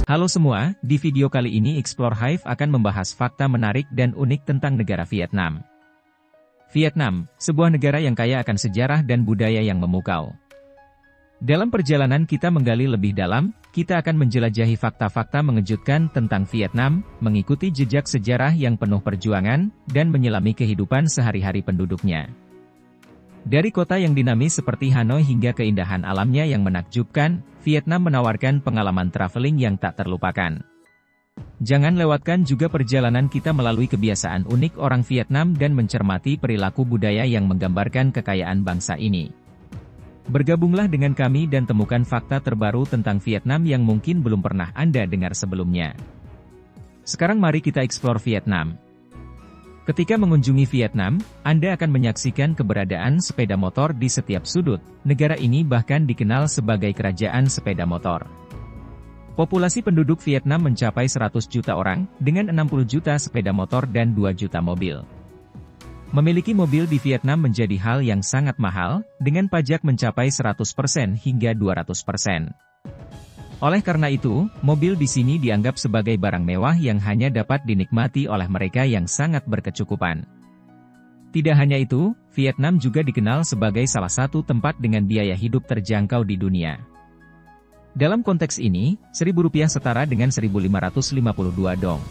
Halo semua, di video kali ini Explore Hive akan membahas fakta menarik dan unik tentang negara Vietnam. Vietnam, sebuah negara yang kaya akan sejarah dan budaya yang memukau. Dalam perjalanan kita menggali lebih dalam, kita akan menjelajahi fakta-fakta mengejutkan tentang Vietnam, mengikuti jejak sejarah yang penuh perjuangan, dan menyelami kehidupan sehari-hari penduduknya. Dari kota yang dinamis seperti Hanoi hingga keindahan alamnya yang menakjubkan, Vietnam menawarkan pengalaman traveling yang tak terlupakan. Jangan lewatkan juga perjalanan kita melalui kebiasaan unik orang Vietnam dan mencermati perilaku budaya yang menggambarkan kekayaan bangsa ini. Bergabunglah dengan kami dan temukan fakta terbaru tentang Vietnam yang mungkin belum pernah Anda dengar sebelumnya. Sekarang mari kita explore Vietnam. Ketika mengunjungi Vietnam, Anda akan menyaksikan keberadaan sepeda motor di setiap sudut. Negara ini bahkan dikenal sebagai kerajaan sepeda motor. Populasi penduduk Vietnam mencapai 100 juta orang, dengan 60 juta sepeda motor dan 2 juta mobil. Memiliki mobil di Vietnam menjadi hal yang sangat mahal, dengan pajak mencapai 100% hingga 200%. Oleh karena itu, mobil di sini dianggap sebagai barang mewah yang hanya dapat dinikmati oleh mereka yang sangat berkecukupan. Tidak hanya itu, Vietnam juga dikenal sebagai salah satu tempat dengan biaya hidup terjangkau di dunia. Dalam konteks ini, Rp1.000 setara dengan 1.552 dong.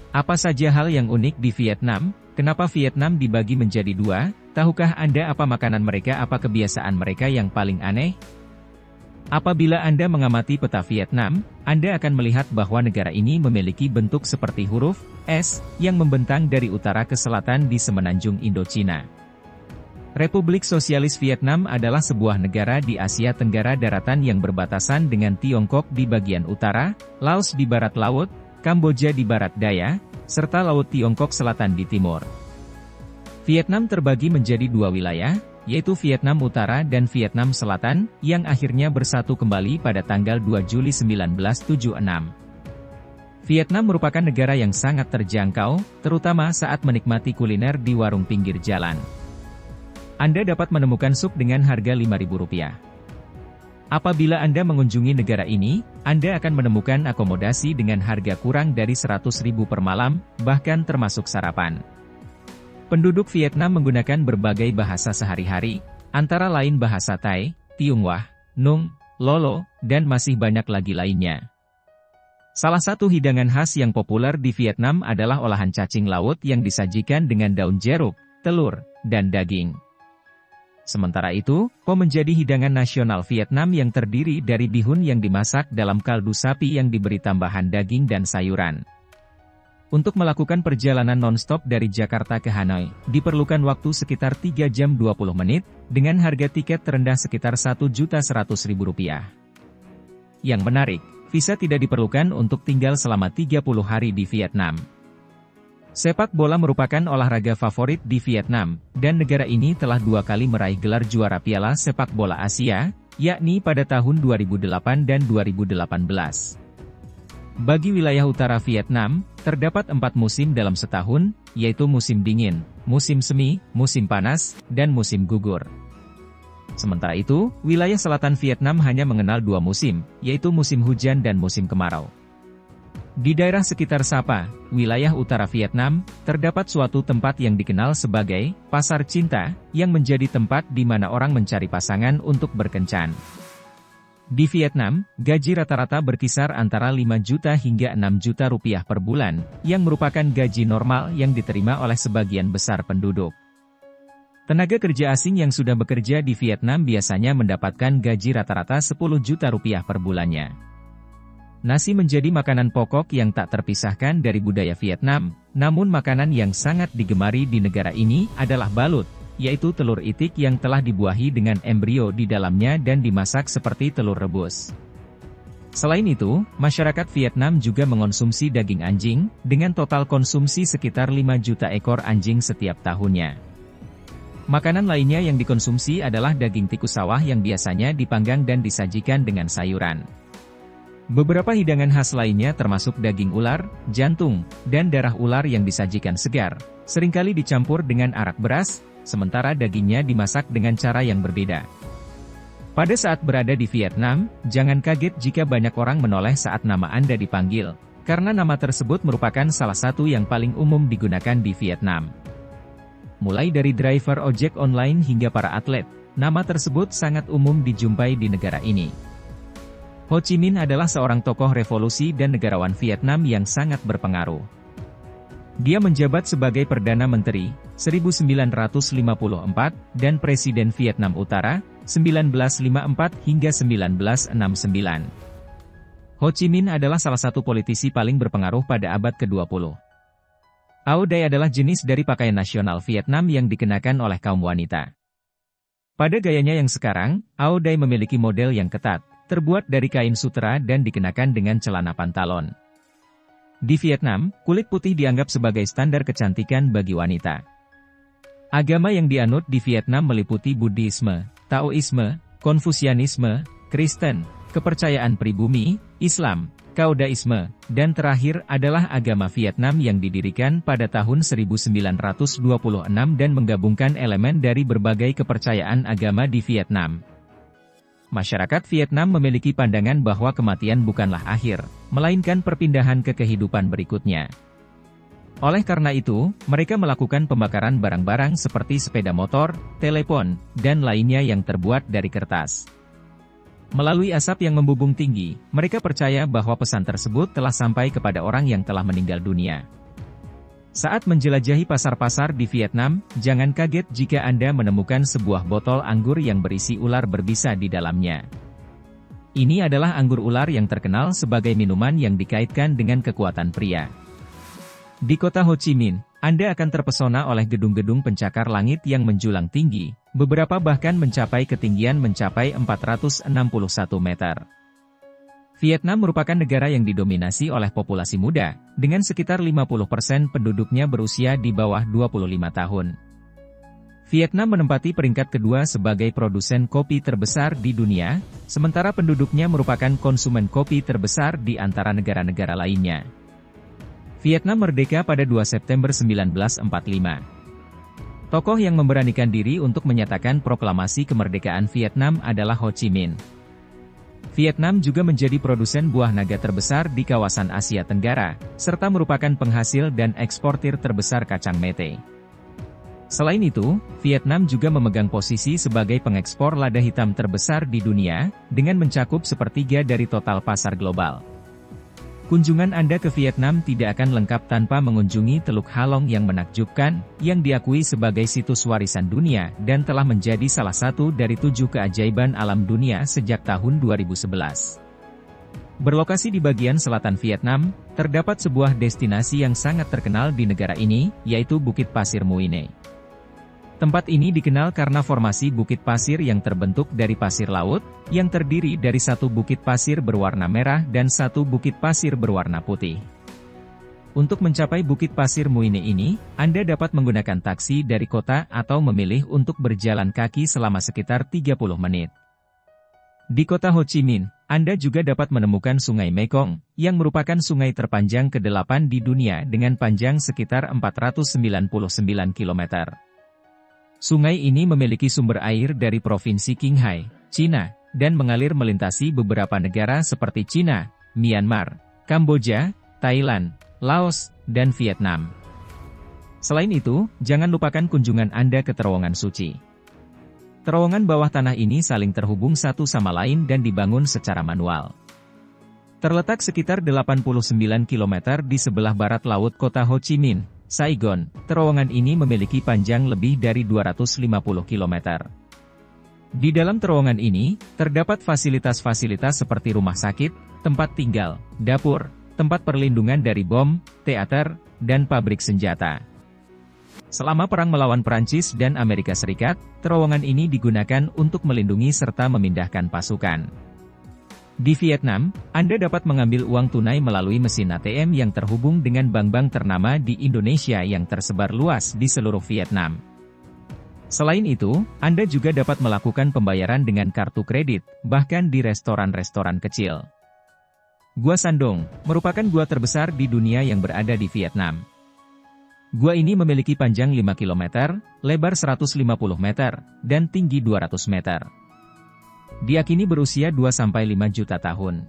Apa saja hal yang unik di Vietnam? Kenapa Vietnam dibagi menjadi dua? Tahukah Anda apa makanan mereka, apa kebiasaan mereka yang paling aneh? Apabila Anda mengamati peta Vietnam, Anda akan melihat bahwa negara ini memiliki bentuk seperti huruf S yang membentang dari utara ke selatan di semenanjung Indochina. Republik Sosialis Vietnam adalah sebuah negara di Asia Tenggara daratan yang berbatasan dengan Tiongkok di bagian utara, Laos di barat laut, Kamboja di barat daya, serta Laut Tiongkok Selatan di timur. Vietnam terbagi menjadi dua wilayah, yaitu Vietnam Utara dan Vietnam Selatan, yang akhirnya bersatu kembali pada tanggal 2 Juli 1976. Vietnam merupakan negara yang sangat terjangkau, terutama saat menikmati kuliner di warung pinggir jalan. Anda dapat menemukan sup dengan harga Rp5.000. Apabila Anda mengunjungi negara ini, Anda akan menemukan akomodasi dengan harga kurang dari Rp100.000 per malam, bahkan termasuk sarapan. Penduduk Vietnam menggunakan berbagai bahasa sehari-hari, antara lain bahasa Thai, Tionghoa, Nung, Lolo, dan masih banyak lagi lainnya. Salah satu hidangan khas yang populer di Vietnam adalah olahan cacing laut yang disajikan dengan daun jeruk, telur, dan daging. Sementara itu, pho menjadi hidangan nasional Vietnam yang terdiri dari bihun yang dimasak dalam kaldu sapi yang diberi tambahan daging dan sayuran. Untuk melakukan perjalanan non-stop dari Jakarta ke Hanoi, diperlukan waktu sekitar 3 jam 20 menit, dengan harga tiket terendah sekitar Rp1.100.000. Yang menarik, visa tidak diperlukan untuk tinggal selama 30 hari di Vietnam. Sepak bola merupakan olahraga favorit di Vietnam, dan negara ini telah 2 kali meraih gelar juara Piala Sepak Bola Asia, yakni pada tahun 2008 dan 2018. Bagi wilayah utara Vietnam, terdapat 4 musim dalam setahun, yaitu musim dingin, musim semi, musim panas, dan musim gugur. Sementara itu, wilayah selatan Vietnam hanya mengenal 2 musim, yaitu musim hujan dan musim kemarau. Di daerah sekitar Sapa, wilayah utara Vietnam, terdapat suatu tempat yang dikenal sebagai Pasar Cinta, yang menjadi tempat di mana orang mencari pasangan untuk berkencan. Di Vietnam, gaji rata-rata berkisar antara 5 juta hingga 6 juta rupiah per bulan, yang merupakan gaji normal yang diterima oleh sebagian besar penduduk. Tenaga kerja asing yang sudah bekerja di Vietnam biasanya mendapatkan gaji rata-rata 10 juta rupiah per bulannya. Nasi menjadi makanan pokok yang tak terpisahkan dari budaya Vietnam, namun makanan yang sangat digemari di negara ini adalah balut, yaitu telur itik yang telah dibuahi dengan embrio di dalamnya dan dimasak seperti telur rebus. Selain itu, masyarakat Vietnam juga mengonsumsi daging anjing, dengan total konsumsi sekitar 5 juta ekor anjing setiap tahunnya. Makanan lainnya yang dikonsumsi adalah daging tikus sawah yang biasanya dipanggang dan disajikan dengan sayuran. Beberapa hidangan khas lainnya termasuk daging ular, jantung, dan darah ular yang disajikan segar, seringkali dicampur dengan arak beras, sementara dagingnya dimasak dengan cara yang berbeda. Pada saat berada di Vietnam, jangan kaget jika banyak orang menoleh saat nama Anda dipanggil, karena nama tersebut merupakan salah satu yang paling umum digunakan di Vietnam. Mulai dari driver ojek online hingga para atlet, nama tersebut sangat umum dijumpai di negara ini. Ho Chi Minh adalah seorang tokoh revolusi dan negarawan Vietnam yang sangat berpengaruh. Dia menjabat sebagai Perdana Menteri, 1954, dan Presiden Vietnam Utara, 1954 hingga 1969. Ho Chi Minh adalah salah satu politisi paling berpengaruh pada abad ke-20. Áo Dai adalah jenis dari pakaian nasional Vietnam yang dikenakan oleh kaum wanita. Pada gayanya yang sekarang, Áo Dai memiliki model yang ketat, terbuat dari kain sutera dan dikenakan dengan celana pantalon. Di Vietnam, kulit putih dianggap sebagai standar kecantikan bagi wanita. Agama yang dianut di Vietnam meliputi Buddhisme, Taoisme, Konfusianisme, Kristen, kepercayaan pribumi, Islam, Daoisme, dan terakhir adalah agama Vietnam yang didirikan pada tahun 1926 dan menggabungkan elemen dari berbagai kepercayaan agama di Vietnam. Masyarakat Vietnam memiliki pandangan bahwa kematian bukanlah akhir, melainkan perpindahan ke kehidupan berikutnya. Oleh karena itu, mereka melakukan pembakaran barang-barang seperti sepeda motor, telepon, dan lainnya yang terbuat dari kertas. Melalui asap yang membubung tinggi, mereka percaya bahwa pesan tersebut telah sampai kepada orang yang telah meninggal dunia. Saat menjelajahi pasar-pasar di Vietnam, jangan kaget jika Anda menemukan sebuah botol anggur yang berisi ular berbisa di dalamnya. Ini adalah anggur ular yang terkenal sebagai minuman yang dikaitkan dengan kekuatan pria. Di kota Ho Chi Minh, Anda akan terpesona oleh gedung-gedung pencakar langit yang menjulang tinggi, beberapa bahkan mencapai ketinggian mencapai 461 meter. Vietnam merupakan negara yang didominasi oleh populasi muda, dengan sekitar 50% penduduknya berusia di bawah 25 tahun. Vietnam menempati peringkat kedua sebagai produsen kopi terbesar di dunia, sementara penduduknya merupakan konsumen kopi terbesar di antara negara-negara lainnya. Vietnam merdeka pada 2 September 1945. Tokoh yang memberanikan diri untuk menyatakan proklamasi kemerdekaan Vietnam adalah Ho Chi Minh. Vietnam juga menjadi produsen buah naga terbesar di kawasan Asia Tenggara, serta merupakan penghasil dan eksportir terbesar kacang mete. Selain itu, Vietnam juga memegang posisi sebagai pengekspor lada hitam terbesar di dunia, dengan mencakup sepertiga dari total pasar global. Kunjungan Anda ke Vietnam tidak akan lengkap tanpa mengunjungi Teluk Halong yang menakjubkan, yang diakui sebagai situs warisan dunia dan telah menjadi salah satu dari 7 keajaiban alam dunia sejak tahun 2011. Berlokasi di bagian selatan Vietnam, terdapat sebuah destinasi yang sangat terkenal di negara ini, yaitu Bukit Pasir Muine. Tempat ini dikenal karena formasi bukit pasir yang terbentuk dari pasir laut, yang terdiri dari satu bukit pasir berwarna merah dan satu bukit pasir berwarna putih. Untuk mencapai Bukit Pasir Muine ini, Anda dapat menggunakan taksi dari kota atau memilih untuk berjalan kaki selama sekitar 30 menit. Di kota Ho Chi Minh, Anda juga dapat menemukan Sungai Mekong, yang merupakan sungai terpanjang ke-8 di dunia dengan panjang sekitar 499 km. Sungai ini memiliki sumber air dari Provinsi Qinghai, Cina, dan mengalir melintasi beberapa negara seperti Cina, Myanmar, Kamboja, Thailand, Laos, dan Vietnam. Selain itu, jangan lupakan kunjungan Anda ke terowongan suci. Terowongan bawah tanah ini saling terhubung satu sama lain dan dibangun secara manual. Terletak sekitar 89 km di sebelah barat laut kota Ho Chi Minh, Saigon, terowongan ini memiliki panjang lebih dari 250 km. Di dalam terowongan ini, terdapat fasilitas-fasilitas seperti rumah sakit, tempat tinggal, dapur, tempat perlindungan dari bom, teater, dan pabrik senjata. Selama perang melawan Prancis dan Amerika Serikat, terowongan ini digunakan untuk melindungi serta memindahkan pasukan. Di Vietnam, Anda dapat mengambil uang tunai melalui mesin ATM yang terhubung dengan bank-bank ternama di Indonesia yang tersebar luas di seluruh Vietnam. Selain itu, Anda juga dapat melakukan pembayaran dengan kartu kredit, bahkan di restoran-restoran kecil. Gua Sandong, merupakan gua terbesar di dunia yang berada di Vietnam. Gua ini memiliki panjang 5 km, lebar 150 meter, dan tinggi 200 meter. diakini berusia 2-5 juta tahun.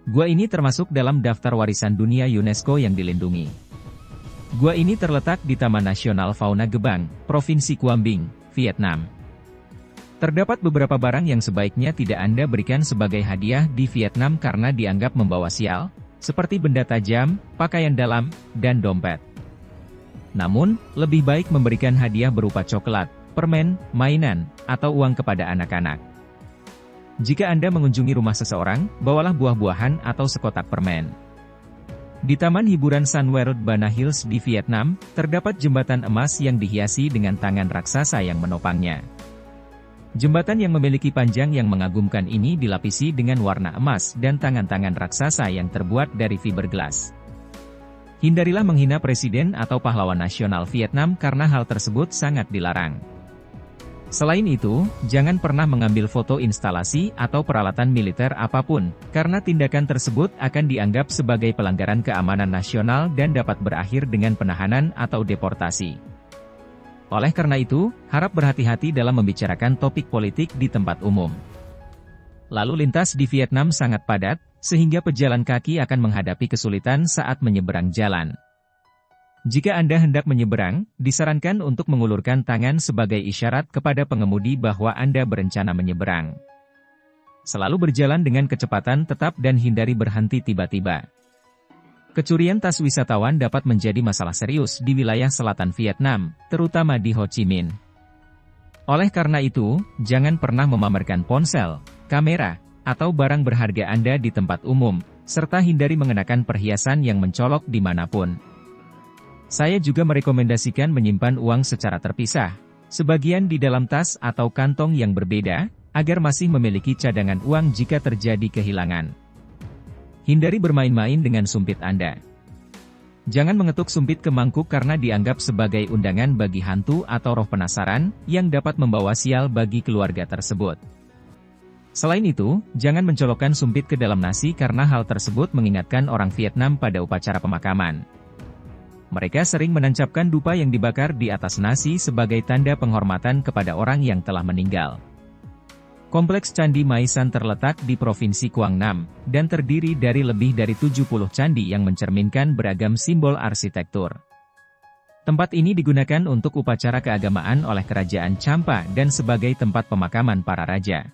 Gua ini termasuk dalam daftar warisan dunia UNESCO yang dilindungi. Gua ini terletak di Taman Nasional Fauna Gebang, Provinsi Quang Binh, Vietnam. Terdapat beberapa barang yang sebaiknya tidak Anda berikan sebagai hadiah di Vietnam karena dianggap membawa sial, seperti benda tajam, pakaian dalam, dan dompet. Namun, lebih baik memberikan hadiah berupa coklat, permen, mainan, atau uang kepada anak-anak. Jika Anda mengunjungi rumah seseorang, bawalah buah-buahan atau sekotak permen. Di Taman Hiburan Sun World Bana Hills di Vietnam, terdapat jembatan emas yang dihiasi dengan tangan raksasa yang menopangnya. Jembatan yang memiliki panjang yang mengagumkan ini dilapisi dengan warna emas dan tangan-tangan raksasa yang terbuat dari fiberglass. Hindarilah menghina presiden atau pahlawan nasional Vietnam karena hal tersebut sangat dilarang. Selain itu, jangan pernah mengambil foto instalasi atau peralatan militer apapun, karena tindakan tersebut akan dianggap sebagai pelanggaran keamanan nasional dan dapat berakhir dengan penahanan atau deportasi. Oleh karena itu, harap berhati-hati dalam membicarakan topik politik di tempat umum. Lalu lintas di Vietnam sangat padat, sehingga pejalan kaki akan menghadapi kesulitan saat menyeberang jalan. Jika Anda hendak menyeberang, disarankan untuk mengulurkan tangan sebagai isyarat kepada pengemudi bahwa Anda berencana menyeberang. Selalu berjalan dengan kecepatan tetap dan hindari berhenti tiba-tiba. Kecurian tas wisatawan dapat menjadi masalah serius di wilayah selatan Vietnam, terutama di Ho Chi Minh. Oleh karena itu, jangan pernah memamerkan ponsel, kamera, atau barang berharga Anda di tempat umum, serta hindari mengenakan perhiasan yang mencolok dimanapun. Saya juga merekomendasikan menyimpan uang secara terpisah, sebagian di dalam tas atau kantong yang berbeda, agar masih memiliki cadangan uang jika terjadi kehilangan. Hindari bermain-main dengan sumpit Anda. Jangan mengetuk sumpit ke mangkuk karena dianggap sebagai undangan bagi hantu atau roh penasaran, yang dapat membawa sial bagi keluarga tersebut. Selain itu, jangan mencolokkan sumpit ke dalam nasi karena hal tersebut mengingatkan orang Vietnam pada upacara pemakaman. Mereka sering menancapkan dupa yang dibakar di atas nasi sebagai tanda penghormatan kepada orang yang telah meninggal. Kompleks Candi Maisan terletak di Provinsi Quang Nam, dan terdiri dari lebih dari 70 candi yang mencerminkan beragam simbol arsitektur. Tempat ini digunakan untuk upacara keagamaan oleh Kerajaan Champa dan sebagai tempat pemakaman para raja.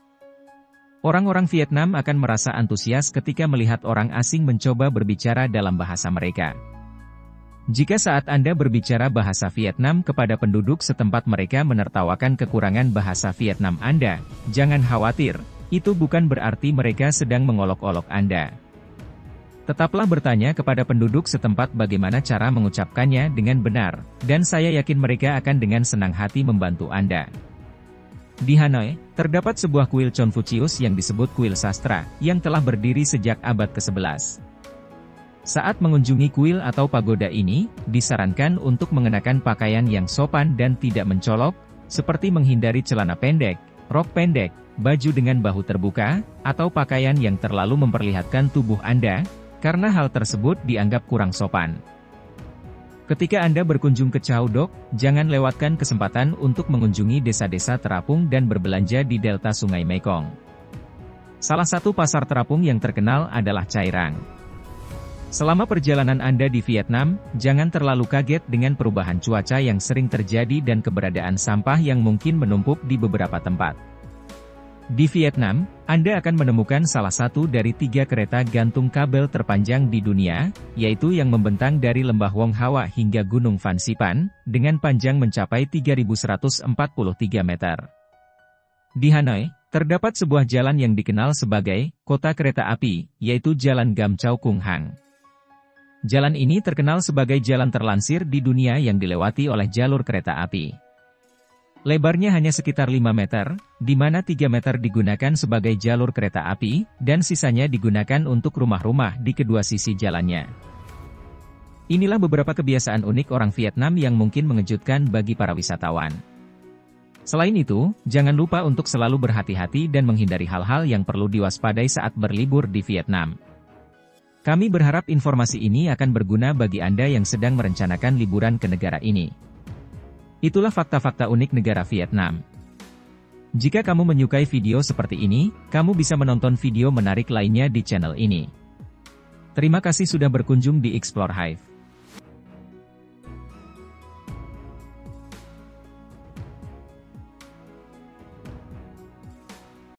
Orang-orang Vietnam akan merasa antusias ketika melihat orang asing mencoba berbicara dalam bahasa mereka. Jika saat Anda berbicara bahasa Vietnam kepada penduduk setempat mereka menertawakan kekurangan bahasa Vietnam Anda, jangan khawatir, itu bukan berarti mereka sedang mengolok-olok Anda. Tetaplah bertanya kepada penduduk setempat bagaimana cara mengucapkannya dengan benar, dan saya yakin mereka akan dengan senang hati membantu Anda. Di Hanoi, terdapat sebuah kuil Confucius yang disebut kuil sastra, yang telah berdiri sejak abad ke-11. Saat mengunjungi kuil atau pagoda ini, disarankan untuk mengenakan pakaian yang sopan dan tidak mencolok, seperti menghindari celana pendek, rok pendek, baju dengan bahu terbuka, atau pakaian yang terlalu memperlihatkan tubuh Anda, karena hal tersebut dianggap kurang sopan. Ketika Anda berkunjung ke Chau Doc, jangan lewatkan kesempatan untuk mengunjungi desa-desa terapung dan berbelanja di delta Sungai Mekong. Salah satu pasar terapung yang terkenal adalah Chai Rang. Selama perjalanan Anda di Vietnam, jangan terlalu kaget dengan perubahan cuaca yang sering terjadi dan keberadaan sampah yang mungkin menumpuk di beberapa tempat. Di Vietnam, Anda akan menemukan salah satu dari 3 kereta gantung kabel terpanjang di dunia, yaitu yang membentang dari Lembah Wong Hawa hingga Gunung Phan Xipan, dengan panjang mencapai 3.143 meter. Di Hanoi, terdapat sebuah jalan yang dikenal sebagai Kota Kereta Api, yaitu Jalan Gam Chau Kung Hang. Jalan ini terkenal sebagai jalan terlansir di dunia yang dilewati oleh jalur kereta api. Lebarnya hanya sekitar 5 meter, di mana 3 meter digunakan sebagai jalur kereta api, dan sisanya digunakan untuk rumah-rumah di kedua sisi jalannya. Inilah beberapa kebiasaan unik orang Vietnam yang mungkin mengejutkan bagi para wisatawan. Selain itu, jangan lupa untuk selalu berhati-hati dan menghindari hal-hal yang perlu diwaspadai saat berlibur di Vietnam. Kami berharap informasi ini akan berguna bagi Anda yang sedang merencanakan liburan ke negara ini. Itulah fakta-fakta unik negara Vietnam. Jika kamu menyukai video seperti ini, kamu bisa menonton video menarik lainnya di channel ini. Terima kasih sudah berkunjung di Explore Hive.